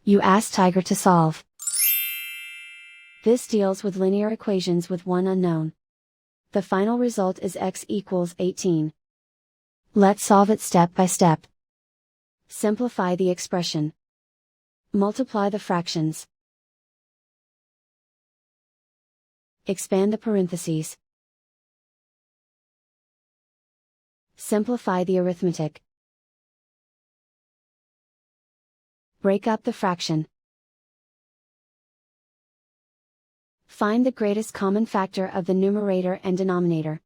You ask Tiger to solve. This deals with linear equations with one unknown. The final result is x equals 18. Let's solve it step by step. Simplify the expression. Multiply the fractions. Expand the parentheses. Simplify the arithmetic. Break up the fraction. Find the greatest common factor of the numerator and denominator.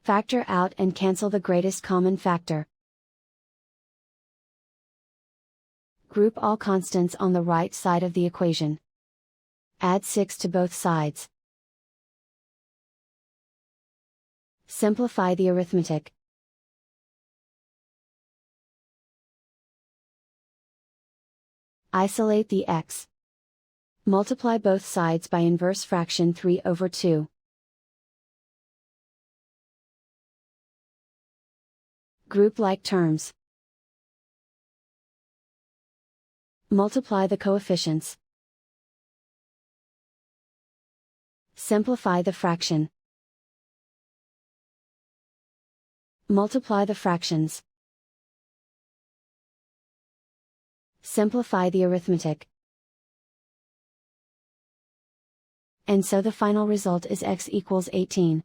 Factor out and cancel the greatest common factor. Group all constants on the right side of the equation. Add 6 to both sides. Simplify the arithmetic. Isolate the x. Multiply both sides by inverse fraction 3/2. Group like terms. Multiply the coefficients. Simplify the fraction. Multiply the fractions. Simplify the arithmetic. And so the final result is x equals 18.